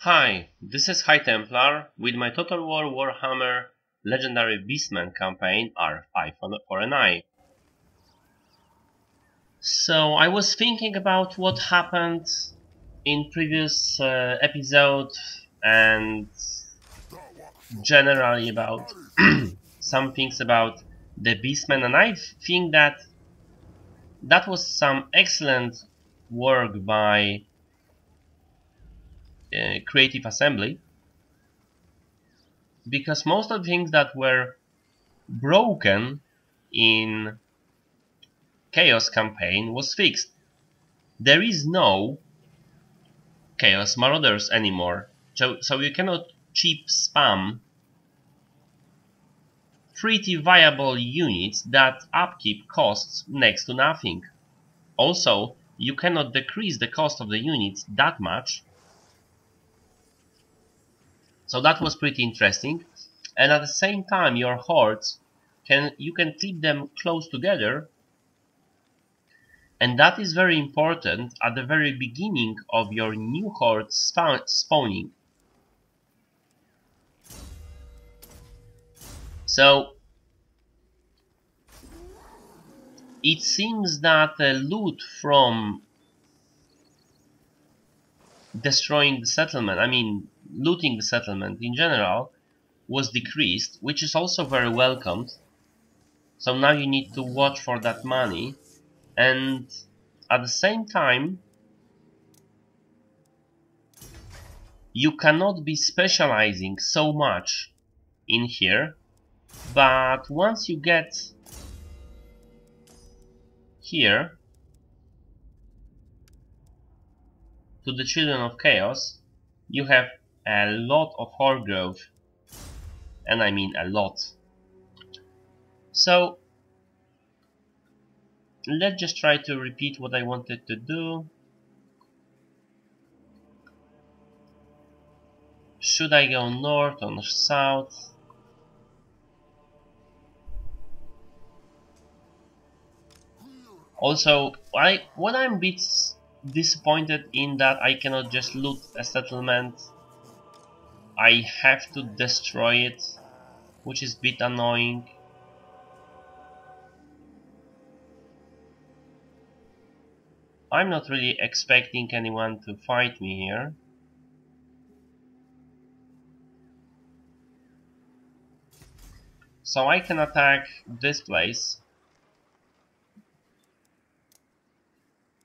Hi, this is High Templar with my Total War Warhammer Legendary Beastman campaign R5 for an eye. So I was thinking about what happened in previous episode and generally about some things about the Beastman, and I think that was some excellent work by Creative Assembly, because most of the things that were broken in Chaos campaign was fixed. There is no Chaos Marauders anymore, so you cannot cheap spam pretty viable units that upkeep costs next to nothing. Also, you cannot decrease the cost of the units that much, so that was pretty interesting. And at the same time, your hordes you can keep them close together, and that is very important at the very beginning of your new horde spawning. So it seems that the loot from destroying the settlement, looting the settlement in general, was decreased, which is also very welcomed. So now you need to watch for that money, and at the same time you cannot be specializing so much in here, but once you get here to the Children of Chaos, you have a lot of horde growth, and I mean a lot. So let's just try to repeat what I wanted to do. Should I go north or south? Also, what I'm a bit disappointed in that I cannot just loot a settlement. I have to destroy it, which is a bit annoying. I'm not really expecting anyone to fight me here. So I can attack this place.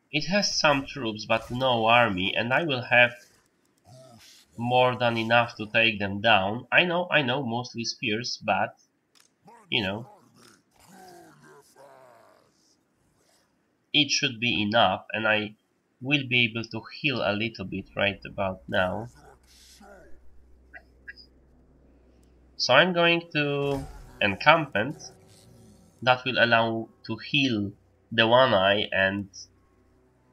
It has some troops but no army, and I will have more than enough to take them down. I know, mostly spears, but you know, it should be enough, and I will be able to heal a little bit right about now. So I'm going to encampment. That will allow to heal the one eye and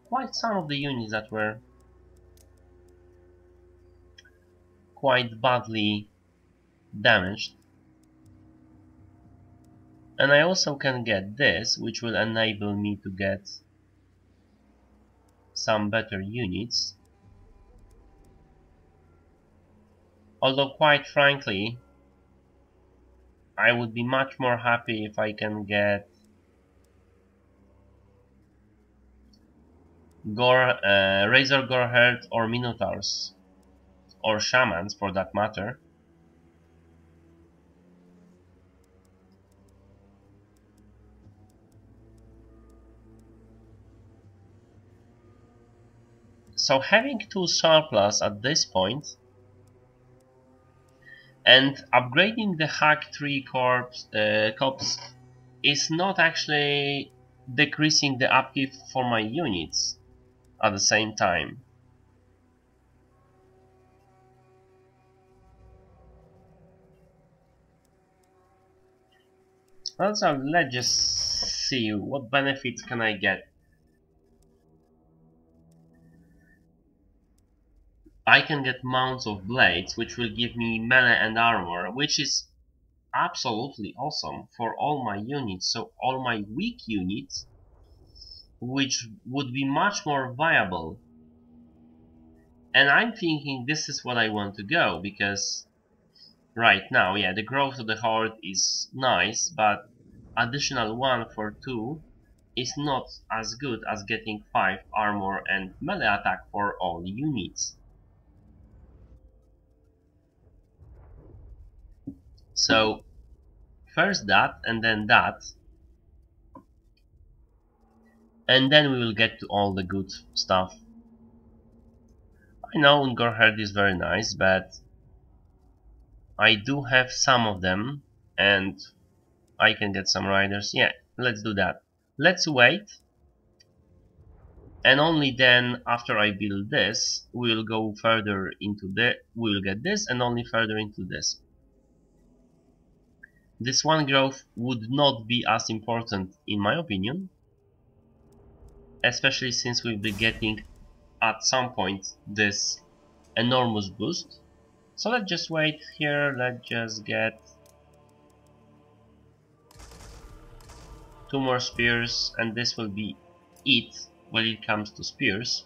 quite some of the units that were quite badly damaged. And I also can get this, which will enable me to get some better units. Although quite frankly, I would be much more happy if I can get Razor Goreherd or Minotaurs, or Shamans for that matter. So having 2 surplus at this point and upgrading the Hack 3 corps is not actually decreasing the upkeep for my units at the same time. Also, let's just see what benefits can I get. I can get mounts of blades, which will give me melee and armor, which is absolutely awesome for all my units. So all my weak units, which would be much more viable. And I'm thinking this is what I want to go, because right now, yeah, the growth of the horde is nice, but additional 1 for 2 is not as good as getting 5 armor and melee attack for all units. So first that, and then that, and then we will get to all the good stuff. I know Ungorherd is very nice, but I do have some of them, and I can get some riders. Yeah, let's do that. Let's wait, and only then, after I build this, we'll go further into we'll get this, and only further into this. This one growth would not be as important in my opinion, especially since we'll be getting at some point this enormous boost. So let's just wait here, let's just get 2 more spears, and this will be it when it comes to spears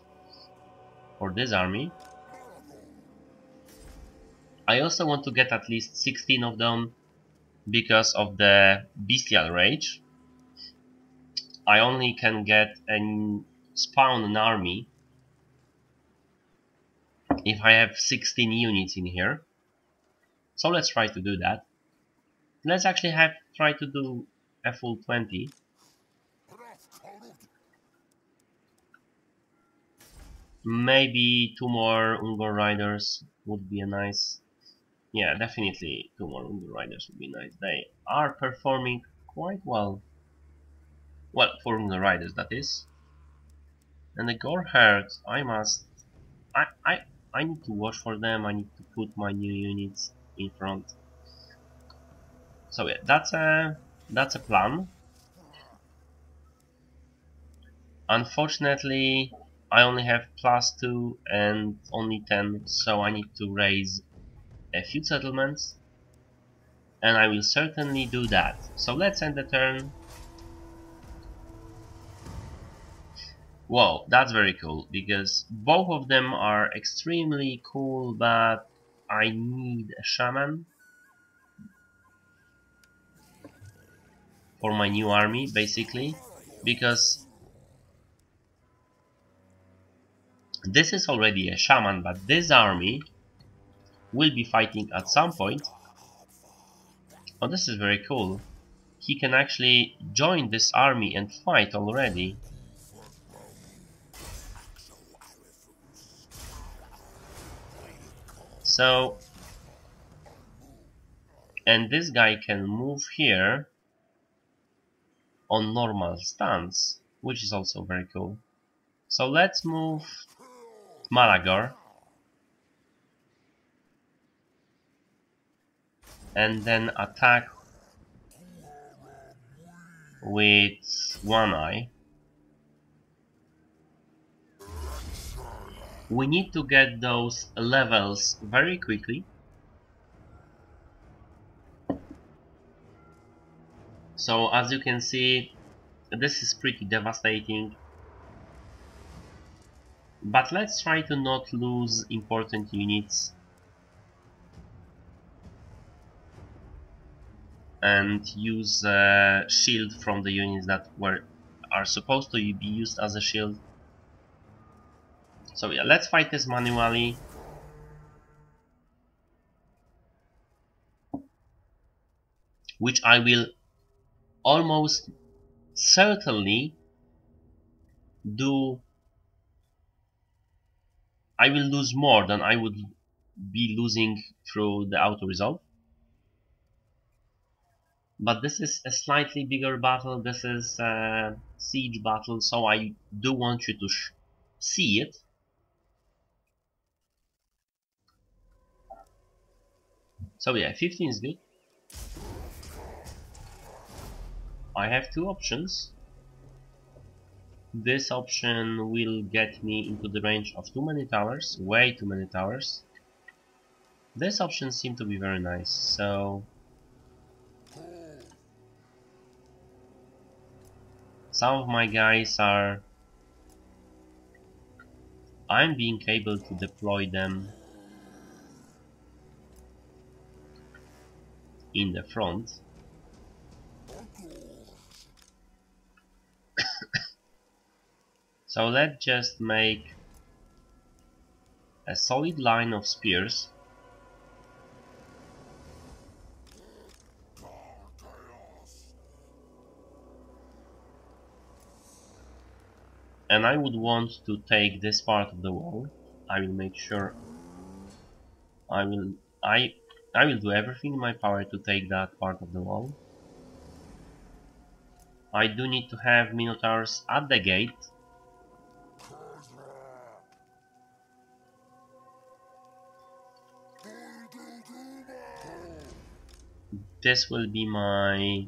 for this army. I also want to get at least 16 of them because of the bestial rage. I only can get and spawn an army if I have 16 units in here. So let's try to do that. Let's actually try to do a full 20. Maybe 2 more Ungor riders would be a nice... Yeah, definitely 2 more Ungor riders would be nice. They are performing quite well. Well, for Ungor riders, that is. And the Gorherd, I need to watch for them. I need to put my new units in front. So yeah, that's a plan. Unfortunately, I only have +2 and only 10, so I need to raise a few settlements, and I will certainly do that. So let's end the turn. Whoa, that's very cool, because both of them are extremely cool, but I need a shaman for my new army, basically, because this is already a shaman, but this army will be fighting at some point. Oh, this is very cool. He can actually join this army and fight already. So, and this guy can move here on normal stance, which is also very cool. So let's move Malagor, and then attack with One Eye. We need to get those levels very quickly. So as you can see, this is pretty devastating. But let's try to not lose important units and use a shield from the units that are supposed to be used as a shield. So yeah, let's fight this manually. Which I will almost certainly do. I will lose more than I would be losing through the auto resolve. But this is a slightly bigger battle. This is a siege battle, so I do want you to see it. So yeah, 15 is good. I have 2 options. This option will get me into the range of too many towers, way too many towers. This option seems to be very nice, so some of my guys are I'm being able to deploy them in the front. So let's just make a solid line of spears. And I would want to take this part of the wall. I will make sure I will do everything in my power to take that part of the wall. I do need to have Minotaurs at the gate. This will be my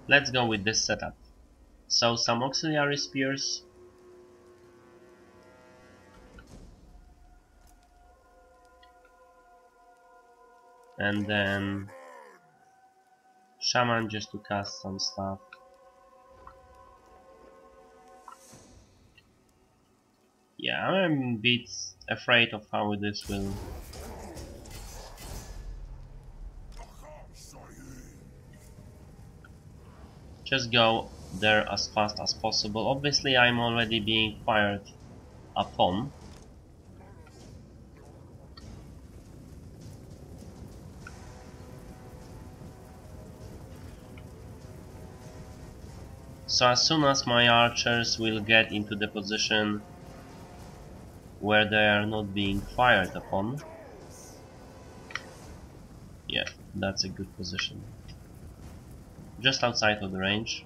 let's go with this setup. So some auxiliary spears. And then Shaman just to cast some stuff. Yeah, I'm a bit afraid of how this will. Just go there as fast as possible. Obviously I'm already being fired upon. So as soon as my archers will get into the position where they are not being fired upon. Yeah, that's a good position. Just outside of the range.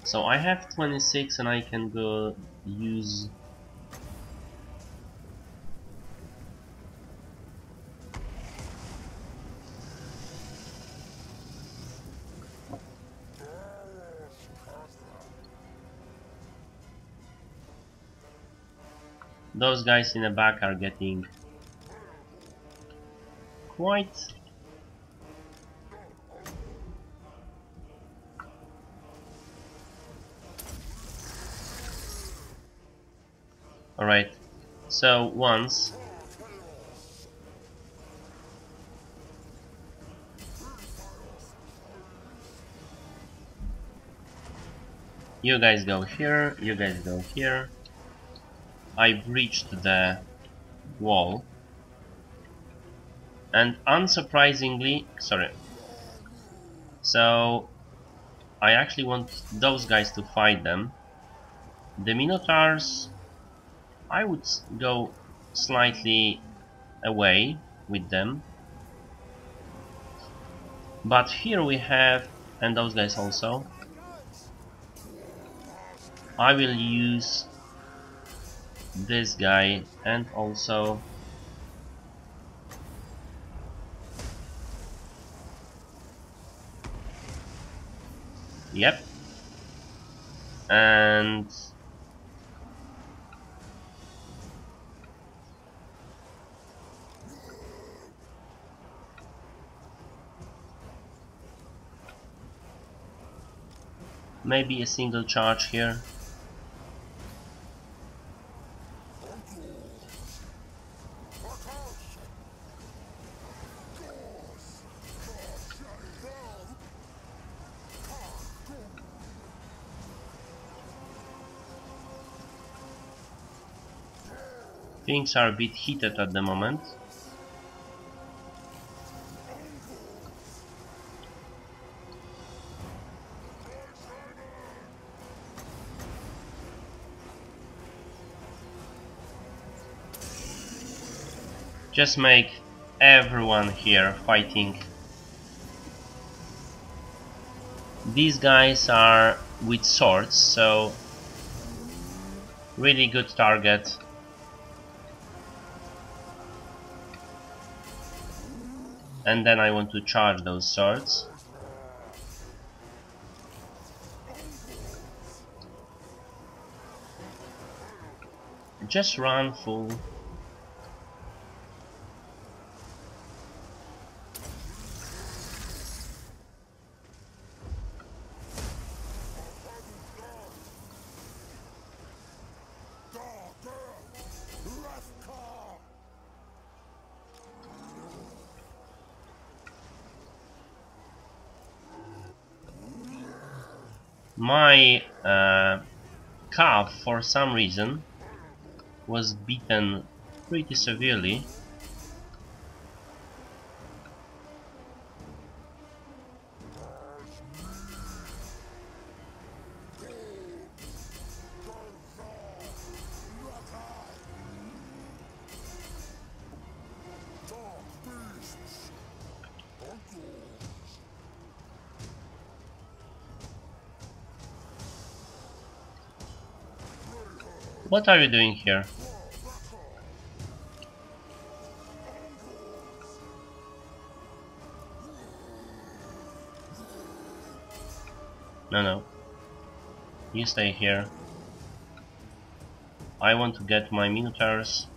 So I have 26 and I can go use those guys in the back are getting quite alright. So once you guys go here, you guys go here. I breached the wall. And unsurprisingly, sorry. So I actually want those guys to fight them. The Minotaurs, I would go slightly away with them. But here we have, and those guys also, I will use this guy and also yep, and maybe a single charge here. Things are a bit heated at the moment. Just make everyone here fighting. These guys are with swords, so really good target. And then I want to charge those swords. Just run full. My calf, for some reason, was beaten pretty severely. What are you doing here? No. You stay here. I want to get my Minotaurs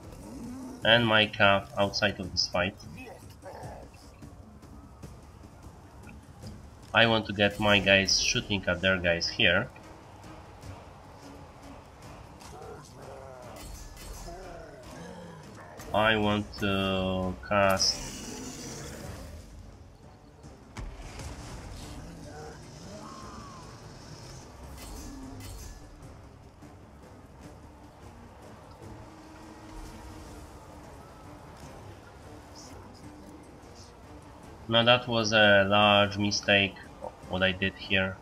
and my calf outside of this fight. I want to get my guys shooting at their guys here. I want to cast No, that was a large mistake, what I did here.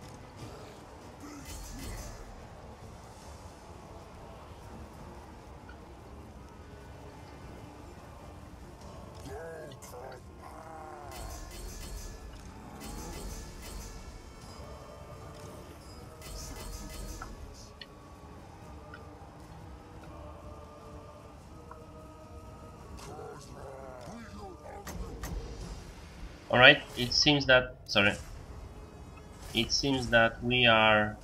Alright, it seems that... sorry. It seems that we have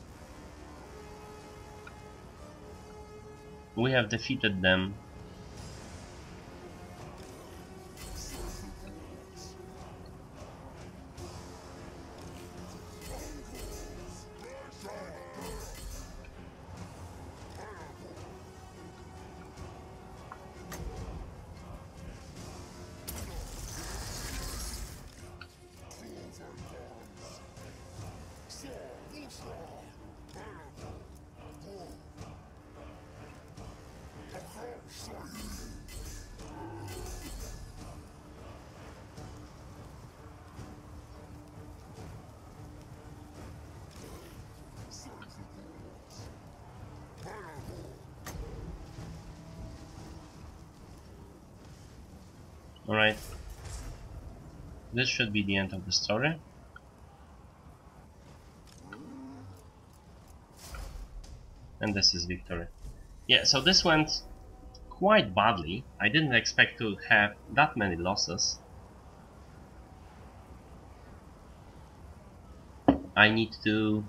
defeated them. Alright. This should be the end of the story. And this is victory. Yeah, so this went quite badly. I didn't expect to have that many losses. I need to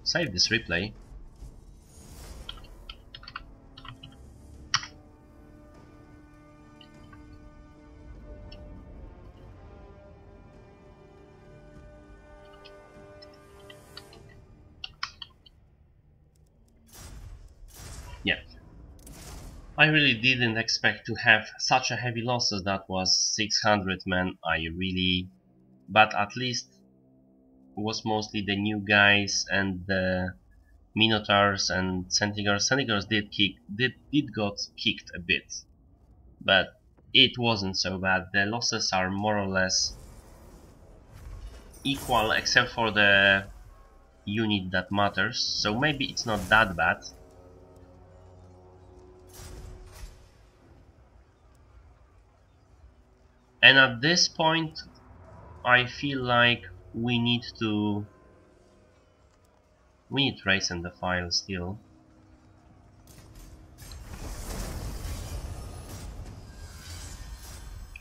save this replay. Yeah. I really didn't expect to have such a heavy losses. That was 600 men. But at least it was mostly the new guys and the Minotaurs and Centaurs. Centaurs did got kicked a bit, but it wasn't so bad. The losses are more or less equal, except for the unit that matters. So maybe it's not that bad. And at this point, I feel like we need race in the file still.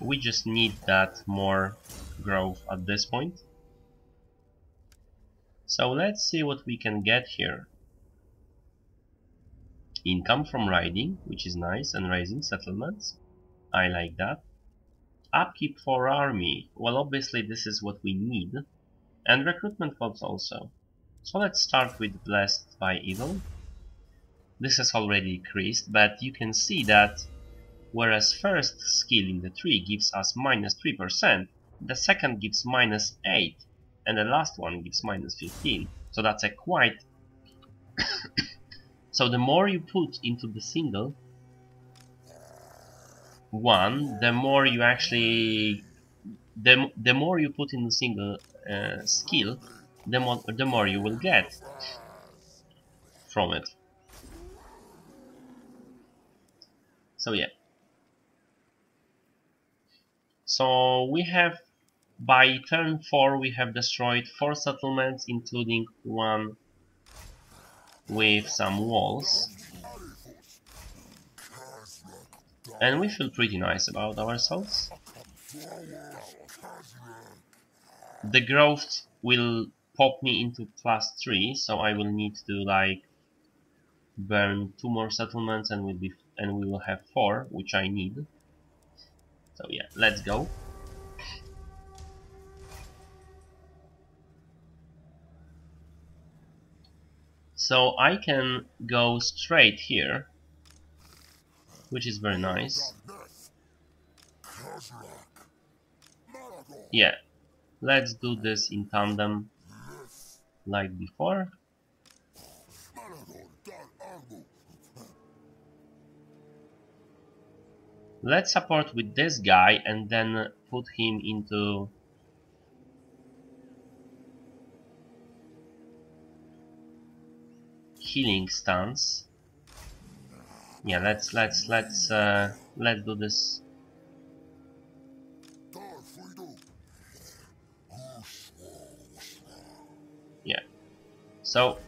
We just need that more growth at this point. So let's see what we can get here. income from riding, which is nice, and raising settlements. I like that. Upkeep for army. Well, obviously this is what we need. And recruitment costs also. So let's start with Blessed by Evil. This has already increased, but you can see that whereas first skill in the tree gives us minus 3%, the second gives minus 8, and the last one gives minus 15. So that's a quite... So the more you put into the single one, the more you actually... The more you put in the single skill, the more you will get from it. So yeah. So we have, by turn 4, we have destroyed 4 settlements, including one with some walls. And we feel pretty nice about ourselves. The growth will pop me into +3, so I will need to like burn 2 more settlements and we will have 4, which I need. So yeah, let's go. So I can go straight here, which is very nice. Yeah, let's do this in tandem like before. Let's support with this guy and then put him into healing stance. Yeah, let's do this. Yeah. So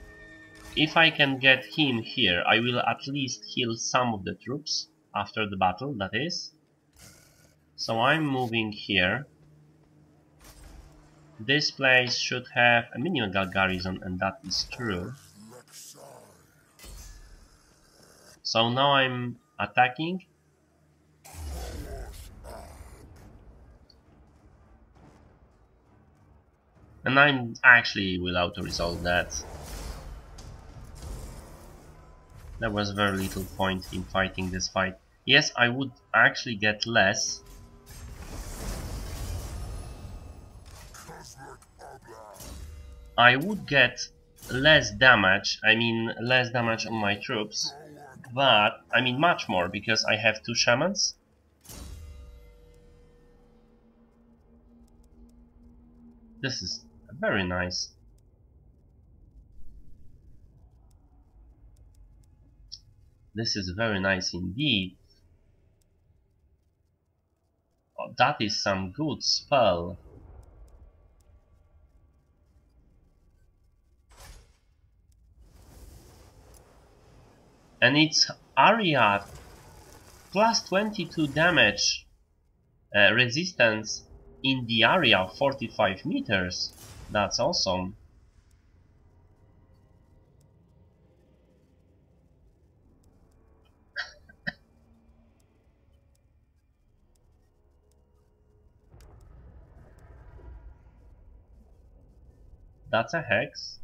if I can get him here, I will at least heal some of the troops after the battle, that is. So I'm moving here. This place should have a minimal garrison, and that is true. So now I'm attacking. And I actually will auto-resolve that. There was very little point in fighting this fight. Yes, I would actually get less. I would get less damage, less damage on my troops, but, much more, because I have 2 shamans. This is very nice. This is very nice indeed. Oh, that is some good spell. And it's area plus 22 damage resistance in the area of 45 meters. That's awesome. That's a hex.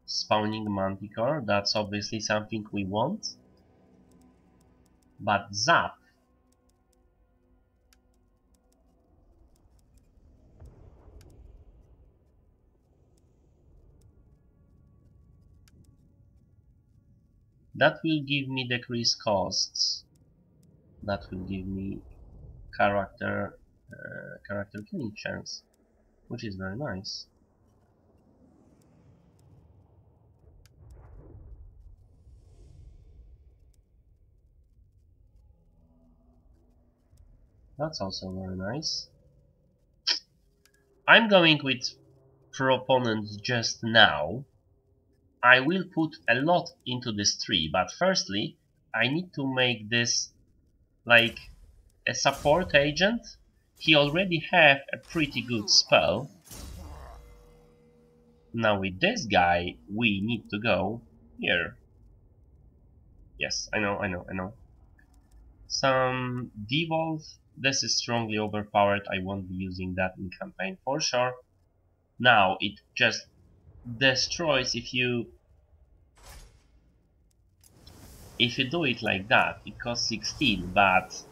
Spawning manticore, that's obviously something we want. But zap. That will give me decreased costs. That will give me character killing chance, which is very nice. That's also very nice. I'm going with proponents just now. I will put a lot into this tree, but firstly I need to make this like a support agent. He already have a pretty good spell. Now with this guy we need to go here. Yes, I know. Some devolve. This is strongly overpowered. I won't be using that in campaign for sure. Now it just destroys if you do it like that. It costs 16, but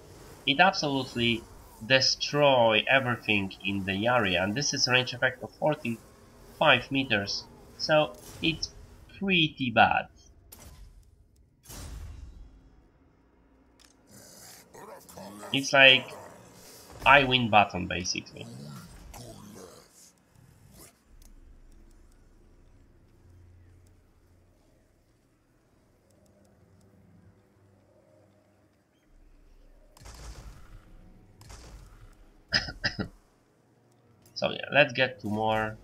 it absolutely destroy everything in the area, and this is a range effect of 45 meters, so it's pretty bad. It's like I win button basically. So yeah, let's get to more.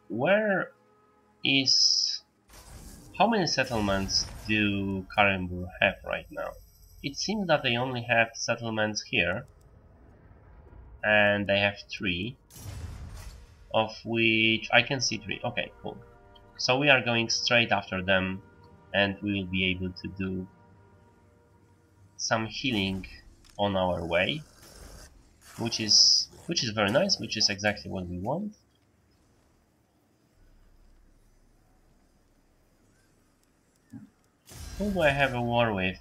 Where is... How many settlements do Karenbur have right now? It seems that they only have settlements here, and they have 3, of which I can see 3. Okay, cool. So we are going straight after them, and we will be able to do some healing on our way, which is very nice, which is exactly what we want. Who do I have a war with?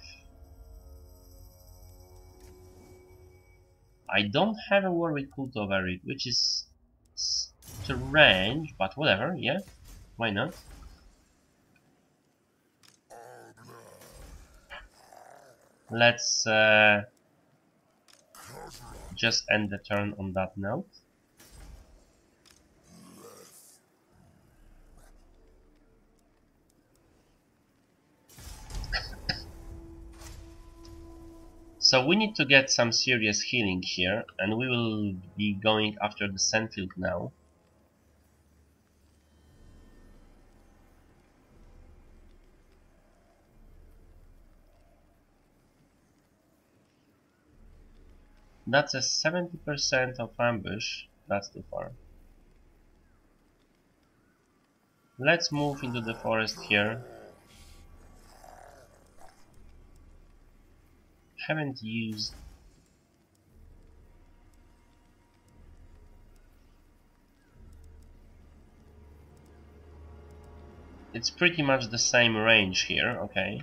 I don't have a war with Cult of Erid, which is strange, but whatever, yeah, why not? Let's just end the turn on that note. So we need to get some serious healing here, and we will be going after the Sandfield now. That's a 70% of ambush. That's too far. Let's move into the forest here. Haven't used... It's pretty much the same range here, okay.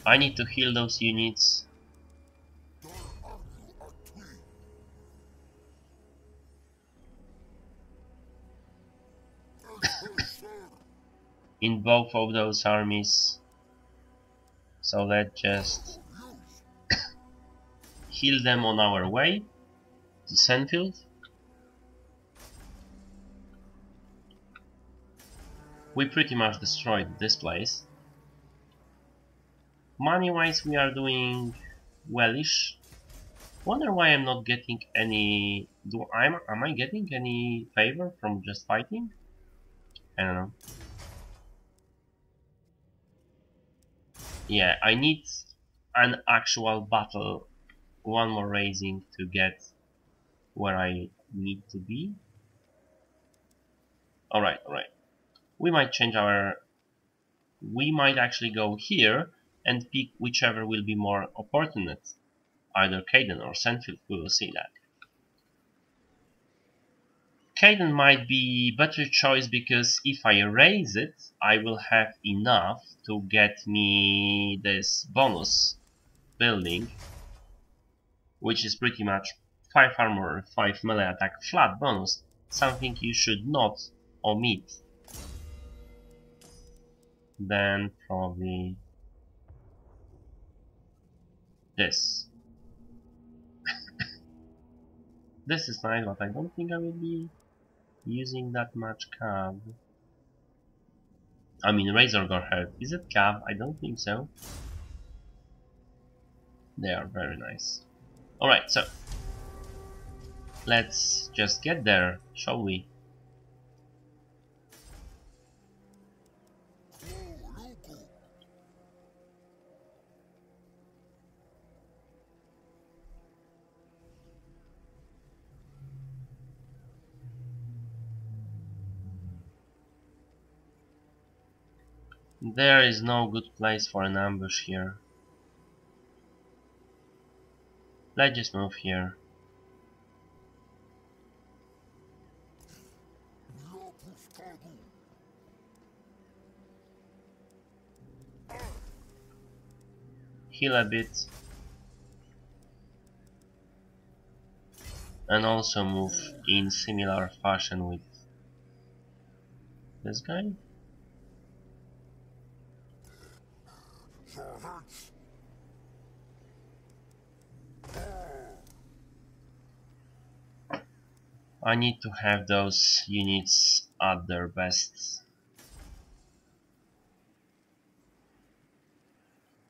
I need to heal those units. In both of those armies. So let's just heal them on our way to Sandfield. We pretty much destroyed this place. Money wise we are doing wellish. Wonder why I'm not getting any... Am I getting any favor from just fighting? I don't know. Yeah, I need an actual battle, one more raising to get where I need to be. Alright. We might change our... We might actually go here and pick whichever will be more opportunate. Either Kaidan or Sandfield, we will see that. Kaidan might be better choice because if I raise it, I will have enough to get me this bonus building, which is pretty much 5 armor, 5 melee attack flat bonus, something you should not omit. Then probably this. This is nice, but I don't think I will be using that much cav. I mean, Razor Gorhead. Is it cav? I don't think so. They are very nice. Alright, so let's just get there, shall we? There is no good place for an ambush here. Let's just move here. Heal a bit. And also move in similar fashion with this guy. I need to have those units at their best.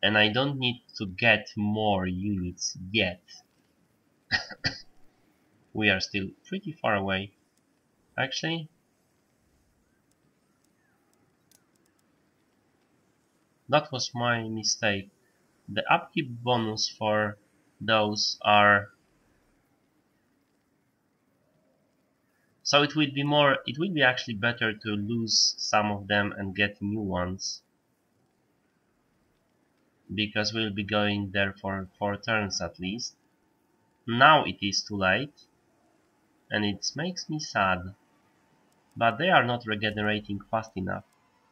And I don't need to get more units yet. We are still pretty far away. Actually, that was my mistake. The upkeep bonus for those are... So it will be actually better to lose some of them and get new ones. Because we'll be going there for 4 turns at least. Now it is too late. And it makes me sad. But they are not regenerating fast enough.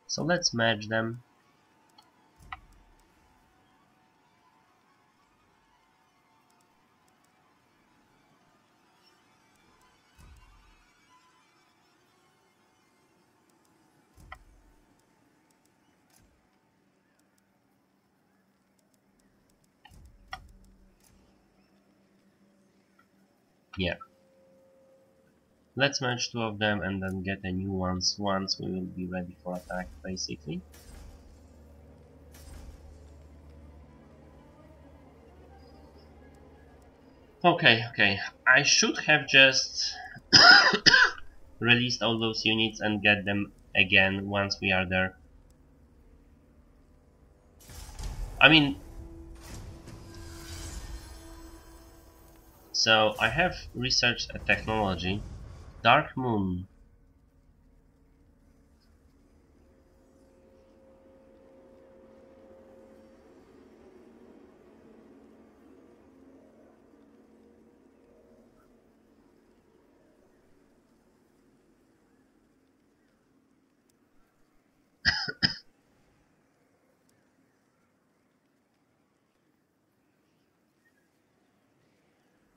So let's merge them. Yeah. Let's merge 2 of them and then get a new ones once we will be ready for attack, basically. Okay. I should have just released all those units and get them again once we are there. I mean... So, I have researched a technology. Dark Moon.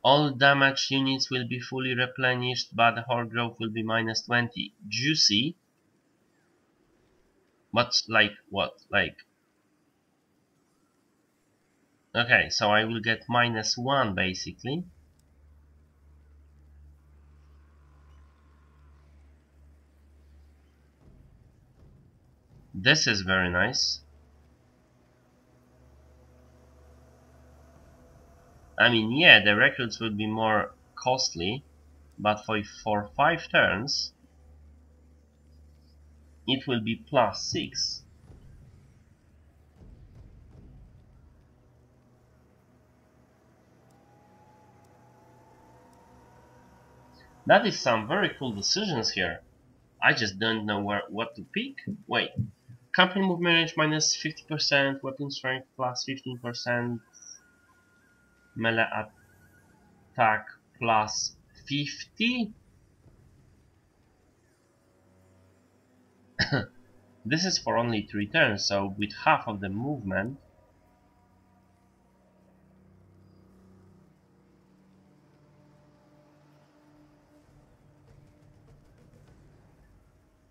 All damaged units will be fully replenished, but the horde growth will be minus 20. Juicy. But like what? Like... Okay, so I will get minus 1 basically. This is very nice. I mean, yeah, the recruits will be more costly, but for 5 turns, it will be plus 6. That is some very cool decisions here. I just don't know what to pick. Wait, company movement range minus 50%, weapon strength plus 15%, melee attack plus 50. This is for only 3 turns, so with half of the movement.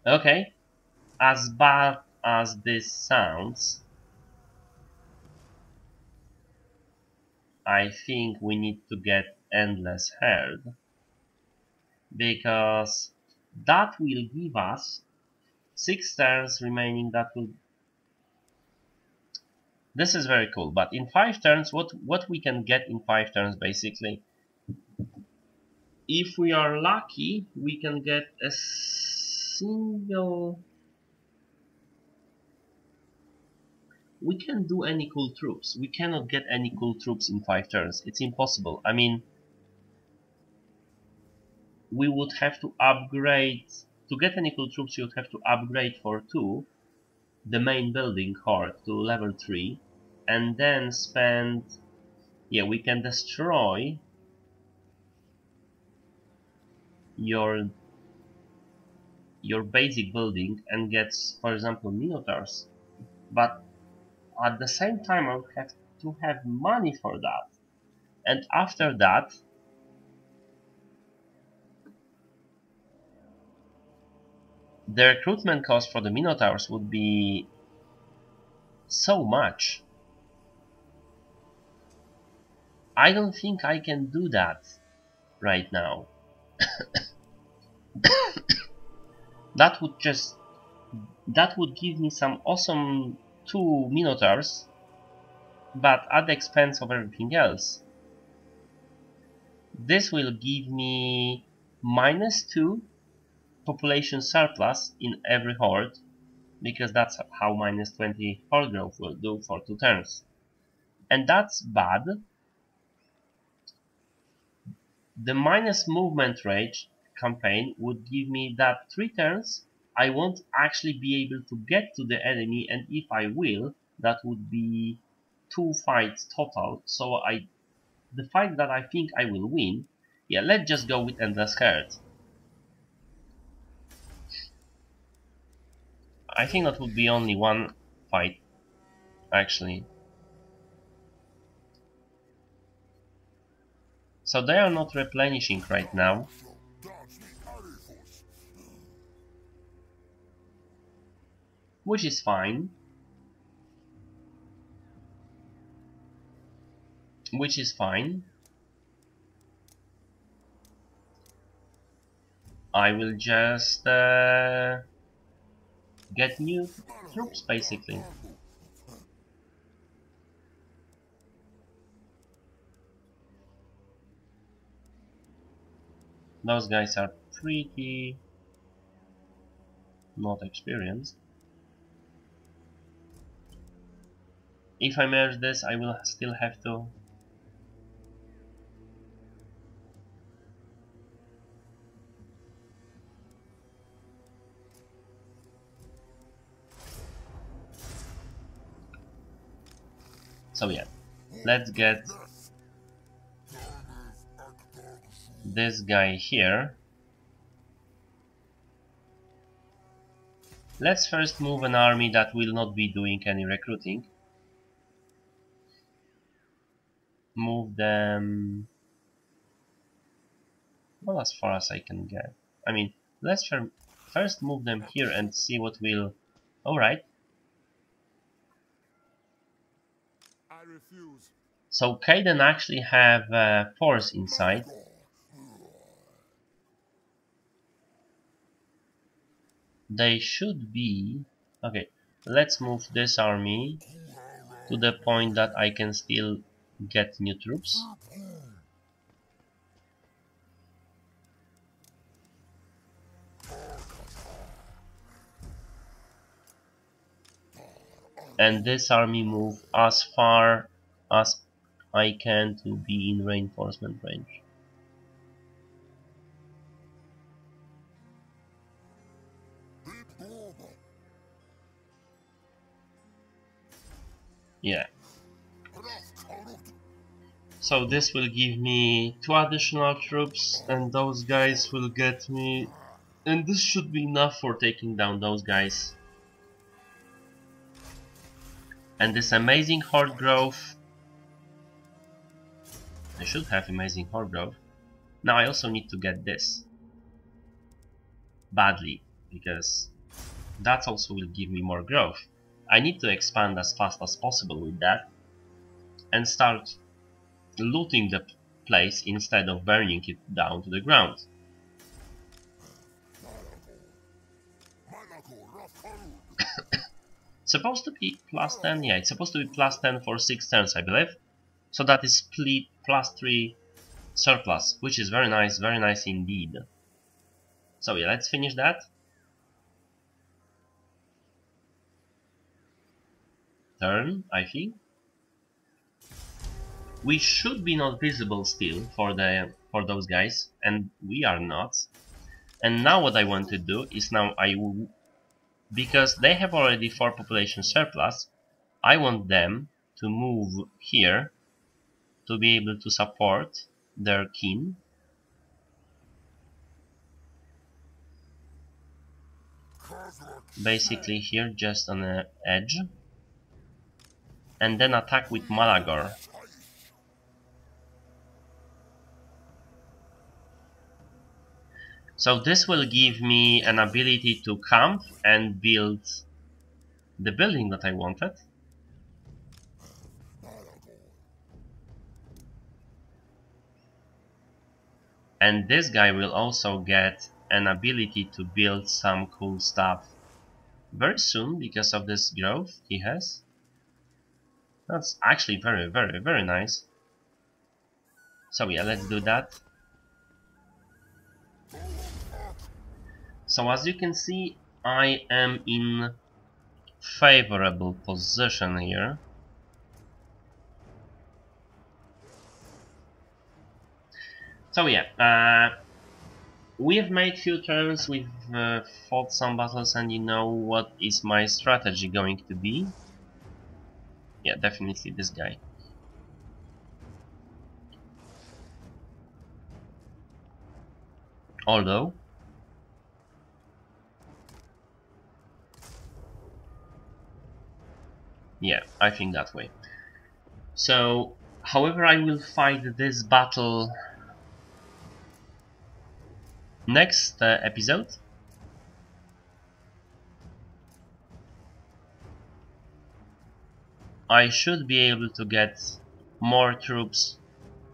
Okay, as bad as this sounds, I think we need to get Endless Herd, because that will give us 6 turns remaining. This is very cool, but in 5 turns, what we can get in 5 turns basically, if we are lucky, we can get a single... We can't do any cool troops. We cannot get any cool troops in 5 turns. It's impossible. I mean, we would have to upgrade... To get any cool troops, you would have to upgrade for 2. the main building horde to level 3 and then spend, yeah, we can destroy your basic building and get, for example, Minotaurs, but at the same time I would have to have money for that, and after that the recruitment cost for the Minotaurs would be so much. I don't think I can do that right now. That would give me some awesome 2 Minotaurs, but at the expense of everything else. This will give me -2 population surplus in every horde, because that's how -20 horde growth will do for 2 turns. And that's bad. The minus movement rate campaign would give me that 3 turns I won't actually be able to get to the enemy, and if I will, that would be 2 fights total. So the fight that I think I will win, yeah, let's just go with Endless Herd. I think that would be only 1 fight, actually. So they are not replenishing right now. Which is fine. Which is fine. I will just get new troops, basically. Those guys are pretty not experienced. If I merge this, I will still have to so yeah, let's get this guy here. Let's first move an army that will not be doing any recruiting. Move them, well, as far as I can get. I mean, let's first move them here and see what will... Alright. So Kaiden actually have force inside. They should be... Okay, let's move this army to the point that I can still get new troops. And this army move as far as I can to be in reinforcement range. Yeah. So this will give me 2 additional troops, and those guys will get me... And this should be enough for taking down those guys. And this amazing horde growth... I should have amazing horde growth. Now I also need to get this. Badly, because that also will give me more growth. I need to expand as fast as possible with that. And start looting the place instead of burning it down to the ground. Supposed to be plus 10, yeah, it's supposed to be plus 10 for 6 turns, I believe. So that is split plus 3 surplus, which is very nice indeed. So yeah, let's finish that. Turn, I think. We should be not visible still for those guys, and we are not. And now what I want to do is now because they have already 4 population surplus, I want them to move here to be able to support their kin. Basically here, just on the edge. And then attack with Malagor. So this will give me an ability to camp and build the building that I wanted. And this guy will also get an ability to build some cool stuff very soon because of this growth he has. That's actually very nice. So yeah, let's do that. So as you can see, I am in favorable position here. So yeah, we've made few turns, we've fought some battles, and you know what is my strategy going to be. Yeah, definitely this guy. Although yeah, I think that way. So, however, I will fight this battle next episode. I should be able to get more troops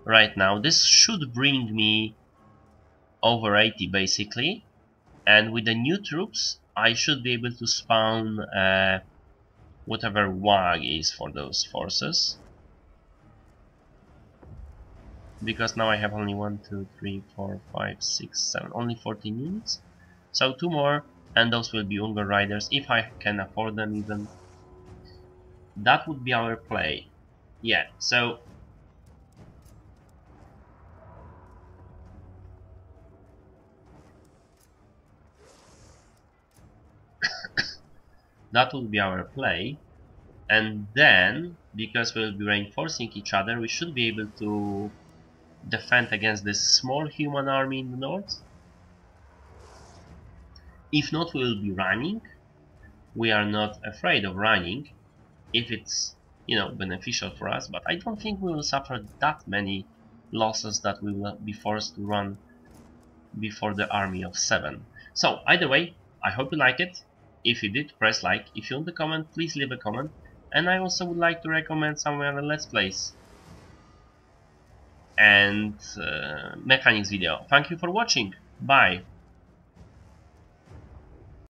right now. This should bring me over 80 basically, and with the new troops I should be able to spawn whatever WAG is for those forces. Because now I have only 1, 2, 3, 4, 5, 6, 7, only 14 units. So 2 more, and those will be Ungor Riders, if I can afford them even. That would be our play. Yeah, so that would be our play. And then, because we'll be reinforcing each other, we should be able to defend against this small human army in the north. If not, we will be running. We are not afraid of running if it's, you know, beneficial for us, but I don't think we will suffer that many losses that we will be forced to run before the army of 7. So either way, I hope you like it. If you did, press like. If you want to comment, please leave a comment. And I also would like to recommend some other Let's Plays and mechanics video. Thank you for watching. Bye.